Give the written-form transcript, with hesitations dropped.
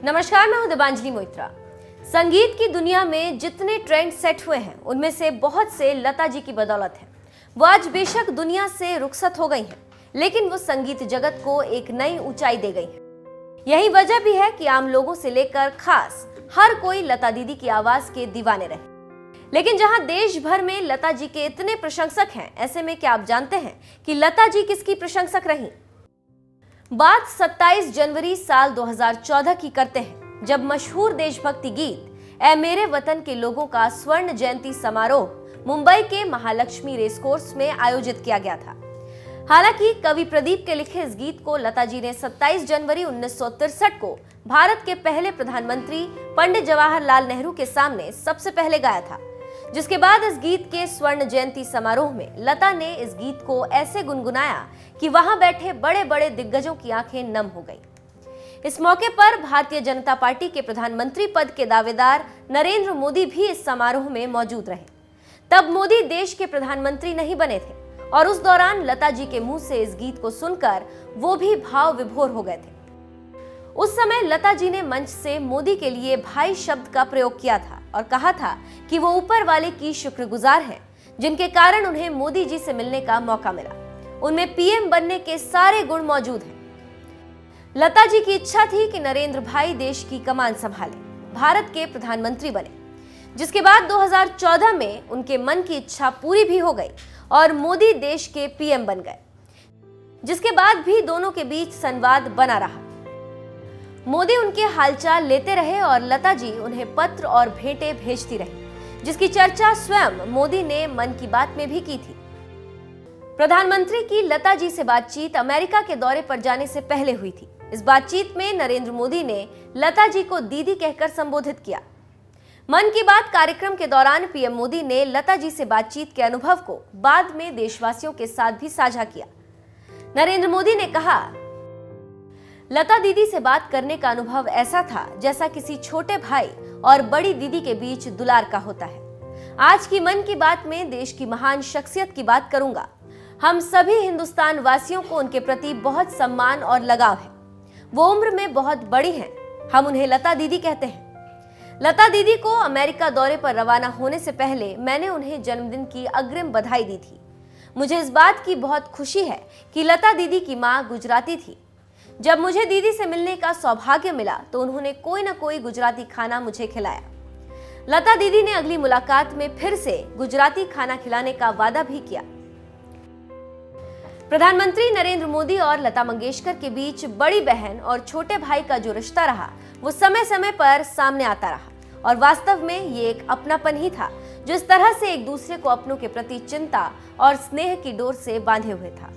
नमस्कार, मैं हूं दिबांजलि मोइत्रा। संगीत की दुनिया में जितने ट्रेंड सेट हुए हैं उनमें से बहुत से लता जी की बदौलत है। वो आज बेशक दुनिया से रुखसत हो गई हैं, लेकिन वो संगीत जगत को एक नई ऊंचाई दे गई हैं। यही वजह भी है कि आम लोगों से लेकर खास हर कोई लता दीदी की आवाज के दीवाने रहे। लेकिन जहां देश भर में लता जी के इतने प्रशंसक हैं, ऐसे में क्या आप जानते हैं कि लता जी किसकी प्रशंसक रहीं? बात 27 जनवरी साल 2014 की करते हैं, जब मशहूर देशभक्ति गीत ऐ मेरे वतन के लोगों का स्वर्ण जयंती समारोह मुंबई के महालक्ष्मी रेसकोर्स में आयोजित किया गया था। हालांकि कवि प्रदीप के लिखे इस गीत को लता जी ने 27 जनवरी 1963 को भारत के पहले प्रधानमंत्री पंडित जवाहरलाल नेहरू के सामने सबसे पहले गाया था, जिसके बाद इस गीत के स्वर्ण जयंती समारोह में लता ने इस गीत को ऐसे गुनगुनाया कि वहां बैठे बड़े बड़े दिग्गजों की आंखें नम हो गईं। इस मौके पर भारतीय जनता पार्टी के प्रधानमंत्री पद के दावेदार नरेंद्र मोदी भी इस समारोह में मौजूद रहे। तब मोदी देश के प्रधानमंत्री नहीं बने थे और उस दौरान लता जी के मुंह से इस गीत को सुनकर वो भी भाव विभोर हो गए थे। उस समय लता जी ने मंच से मोदी के लिए भाई शब्द का प्रयोग किया था और कहा था कि वो ऊपर वाले की शुक्रगुजार हैं, जिनके कारण उन्हें मोदी जी से मिलने का मौका मिला। उनमें पीएम बनने के सारे गुण मौजूद हैं। लता जी की इच्छा थी कि नरेंद्र भाई देश की कमान संभाले, भारत के प्रधानमंत्री बने, जिसके बाद 2014 में उनके मन की इच्छा पूरी भी हो गई और मोदी देश के पीएम बन गए, जिसके बाद भी दोनों के बीच संवाद बना रहा। मोदी उनके हालचाल लेते रहे और लता जी उन्हें पत्र और भेंटें भेजती रही, जिसकी चर्चा स्वयं मोदी ने मन की बात में भी की थी। प्रधानमंत्री की लता जी से बातचीत अमेरिका के दौरे पर जाने से पहले हुई थी। इस बातचीत में नरेंद्र मोदी ने लता जी को दीदी कहकर संबोधित किया। मन की बात कार्यक्रम के दौरान पीएम मोदी ने लता जी से बातचीत के अनुभव को बाद में देशवासियों के साथ भी साझा किया। नरेंद्र मोदी ने कहा, लता दीदी से बात करने का अनुभव ऐसा था जैसा किसी छोटे भाई और बड़ी दीदी के बीच दुलार का होता है। आज की मन की बात में देश की महान शख्सियत की बात करूंगा। हम सभी हिंदुस्तान वासियों को उनके प्रति बहुत सम्मान और लगाव है। वो उम्र में बहुत बड़ी हैं, हम उन्हें लता दीदी कहते हैं। लता दीदी को अमेरिका दौरे पर रवाना होने से पहले मैंने उन्हें जन्मदिन की अग्रिम बधाई दी थी। मुझे इस बात की बहुत खुशी है कि लता दीदी की माँ गुजराती थी। जब मुझे दीदी से मिलने का सौभाग्य मिला तो उन्होंने कोई न कोई गुजराती खाना मुझे खिलाया। लता दीदी ने अगली मुलाकात में फिर से गुजराती खाना खिलाने का वादा भी किया। प्रधानमंत्री नरेंद्र मोदी और लता मंगेशकर के बीच बड़ी बहन और छोटे भाई का जो रिश्ता रहा, वो समय समय पर सामने आता रहा और वास्तव में ये एक अपनापन ही था जो इस तरह से एक दूसरे को अपनों के प्रति चिंता और स्नेह की डोर से बांधे हुए था।